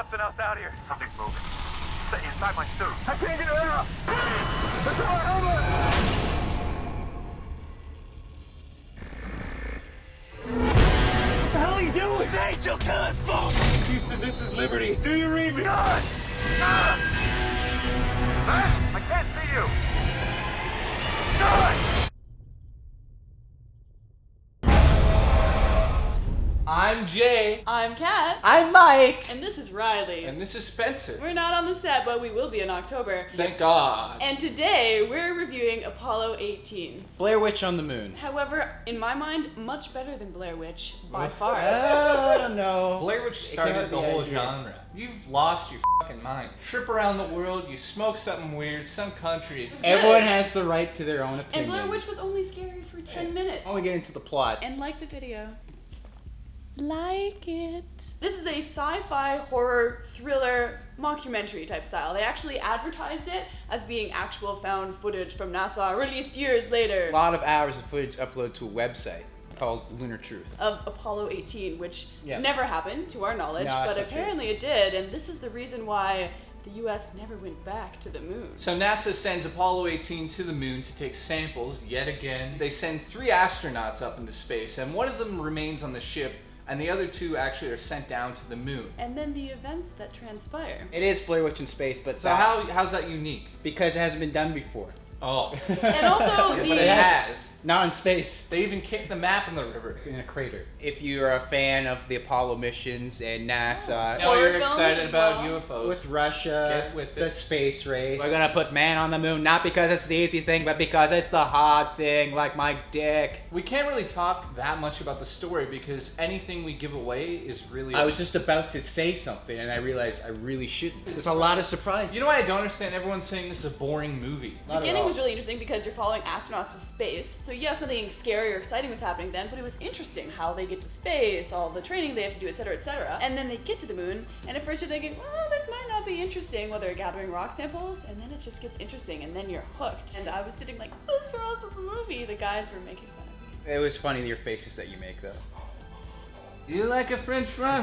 something else out here. Something's moving. Inside my suit. I can't get it out. It's my helmet. What the hell are you doing? They took us, fuck! Houston, this is Liberty. Do you read me? God! I can't see you! God! I'm Jay. I'm Kat. I'm Mike. And this is Riley. And this is Spencer. We're not on the set, but we will be in October. Thank God. And today, we're reviewing Apollo 18. Blair Witch on the Moon. However, in my mind, much better than Blair Witch, by far. I don't know. Blair Witch started the whole genre. You've lost your fucking mind. Trip around the world, you smoke something weird, some country. Everyone has the right to their own opinion. And Blair Witch was only scary for 10 minutes. I want to get into the plot. And like the video. Like it. This is a sci-fi horror thriller mockumentary type style. They actually advertised it as being actual found footage from NASA released years later. A lot of hours of footage uploaded to a website called Lunar Truth. Of Apollo 18, which Yeah. never happened to our knowledge, No, that's but not true. apparently it did, and this is the reason why the U.S. never went back to the moon. So NASA sends Apollo 18 to the moon to take samples yet again. They send 3 astronauts up into space, and one of them remains on the ship, and the other 2 actually are sent down to the moon. And then the events that transpire. It is Blair Witch in space, but So how's that unique? because it hasn't been done before. Oh. And also But the... it has. Not in space. They even kicked the map in the river. In a crater. If you're a fan of the Apollo missions and NASA, No, Horror you're films excited as about well. UFOs. with Russia, Get with the it. space race, we're gonna put man on the moon, not because it's the easy thing, but because it's the hard thing, like my dick. We can't really talk that much about the story because anything we give away is really... I was just about to say something and I realized I really shouldn't. There's a lot of surprises. You know why I don't understand? Everyone's saying this is a boring movie. The beginning was really interesting because you're following astronauts to space. So yeah, something scary or exciting was happening then, but it was interesting how they get to space, all the training they have to do, etc., etc. And then they get to the moon, and at first you're thinking, well, this might not be interesting while they're gathering rock samples, and then it just gets interesting, and then you're hooked. And I was sitting like, this is also the movie. The guys were making fun of me. It was funny your faces that you make though. You like a French fry?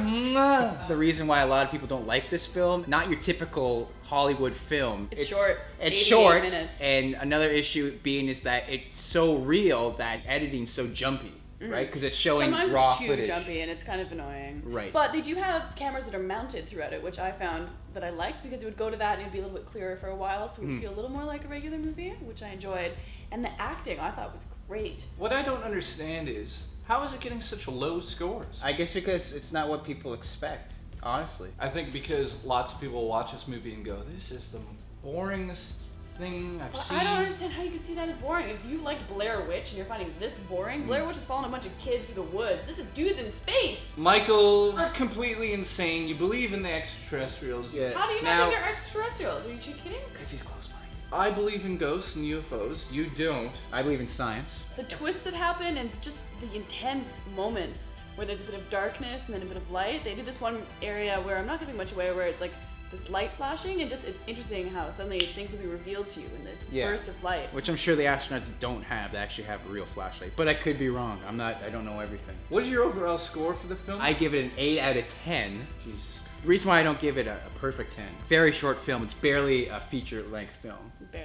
The reason why a lot of people don't like this film, not your typical Hollywood film. It's short. It's It's 88 short. minutes. And another issue being is that it's so real that editing's so jumpy, right? Because it's showing Sometimes raw it's too footage. jumpy and it's kind of annoying. Right. But they do have cameras that are mounted throughout it, which I found that I liked because it would go to that and it'd be a little bit clearer for a while, so it would feel a little more like a regular movie, which I enjoyed. And the acting I thought was great. What I don't understand is, how is it getting such low scores? I guess because it's not what people expect, honestly. I think because lots of people watch this movie and go, this is the boringest thing I've Well, seen. I don't understand how you could see that as boring. If you liked Blair Witch and you're finding this boring, Blair Witch is following a bunch of kids through the woods. This is dudes in space. Michael, you're completely insane. You believe in the extraterrestrials. Yeah. How do you Now- not think they're extraterrestrials? Are you kidding? Because he's close minded. I believe in ghosts and UFOs. You don't. I believe in science. The twists that happen and just the intense moments where there's a bit of darkness and then a bit of light. They did this one area where I'm not giving much away, where it's like this light flashing, and just it's interesting how suddenly things will be revealed to you in this burst of light. Which I'm sure the astronauts don't have. They actually have a real flashlight. But I could be wrong. I don't know everything. What is your overall score for the film? I give it an 8 out of 10. Jesus. The reason why I don't give it a perfect 10, very short film. It's barely a feature-length film.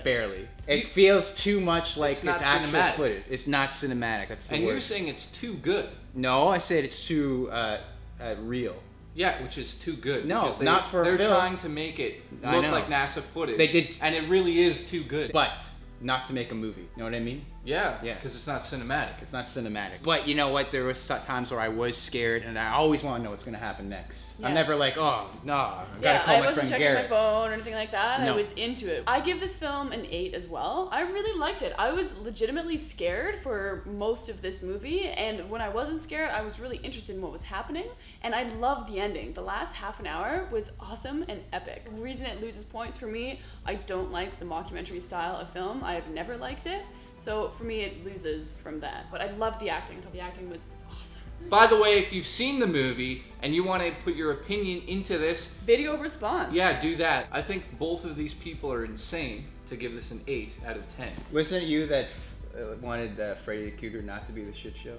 Barely. It feels too much like It's not actual cinematic. footage. It's not cinematic. That's the And word. you're saying it's too good. No, I said it's too real. Yeah, which is too good. No, because not for a They're film. trying to make it I look know. like NASA footage. They did- and it really is too good. But not to make a movie. You know what I mean? Yeah, Yeah. because it's not cinematic. It's not cinematic. But you know what? There was times where I was scared, and I always want to know what's going to happen next. Yeah. I'm never like, oh, no, I gotta Yeah, call I my wasn't friend checking Garrett. my phone or anything like that. I No. was into it. I give this film an 8 as well. I really liked it. I was legitimately scared for most of this movie, and when I wasn't scared, I was really interested in what was happening, and I loved the ending. The last half an hour was awesome and epic. The reason it loses points for me, I don't like the mockumentary style of film. I have never liked it. So for me, it loses from that. But I loved the acting. I thought the acting was awesome. By the way, if you've seen the movie and you want to put your opinion into this, Video response. yeah, do that. I think both of these people are insane to give this an 8 out of 10. Wasn't it you that wanted Freddy the Cougar not to be the shit show?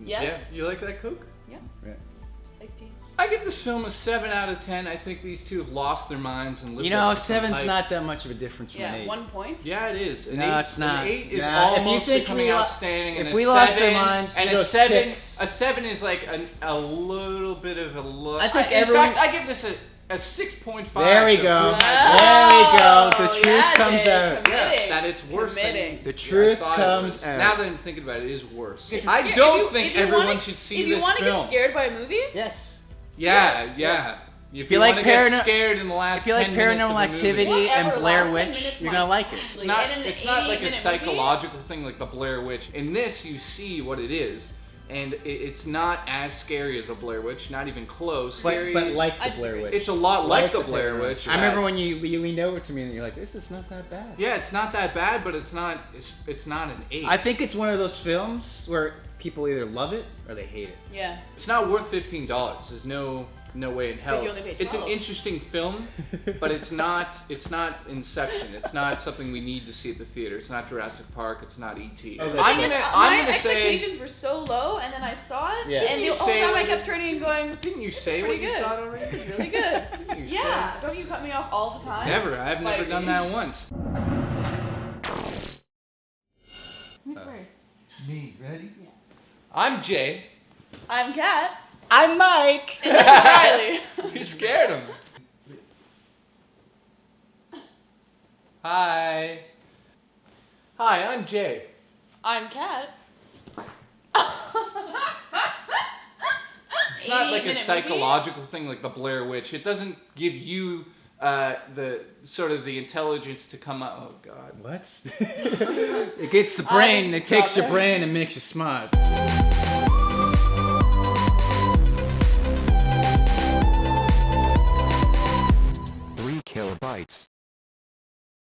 Yes. Yeah, you like that Coke? Yeah. Yeah. It's iced tea. I give this film a 7 out of 10. I think these two have lost their minds and lived You know, up to some 7's hype. not that much of a difference from an Yeah, 8. 1 point. Yeah, it is. An No, eight, it's not. An 8 is Nah, if you almost think becoming we lo- outstanding. if And we a lost our 7, minds, and we'd a go 7, 6. a 7 is like a little bit of a look. I think in everyone- fact, I give this a 6.5. There we to go. prove my There we go. The Oh, truth yeah, comes Jay, out. committing. that it's worse Committing. than The truth I thought it comes was. out. Now that I'm thinking about it, it is worse. It's I scary. don't If you- think if you everyone wanna- should see If you this want to film. get scared by a movie, Yes. Yeah. If you you like want to get parano- scared in the last If you like 10 minutes of Paranormal the movie. Activity and Whatever, Blair last 10 Witch, minutes you're might- gonna like it. It's not. And an It's not like a 80-minute psychological thing like the Blair Witch. In this, you see what it is, and it's not as scary as the Blair Witch. Not even close. But like I the Blair disagree. Witch. It's a lot like the Blair Witch. I remember when you leaned over to me and you're like, "This is not that bad." Yeah, it's not that bad, but it's not. It's not an 8. I think it's one of those films where people either love it or they hate it. yeah. It's not worth $15. There's no way in hell. you only paid It's an 12. interesting film, but it's not Inception. It's not something we need to see at the theater. It's not Jurassic Park. It's not E.T. Oh, that's I'm right. gonna My say. expectations were so low, and then I saw it, Yeah. and Didn't the you whole say time I what kept you- turning and going, Didn't you "This is say what pretty you good. thought already? This is really good." You Yeah. Don't you cut me off all the time? Never. I've never Like- done that once. Who's first? Me, ready? Yeah. I'm Jay. I'm Kat. I'm Mike. And this is Riley. You scared him. Hi. Hi, I'm Jay. I'm Kat. It's not like a 80-minute psychological thing like the Blair Witch. It doesn't give you the sort of the intelligence to come out. Oh God. What? It gets the I brain. think It it's takes not your there. brain and makes you smart.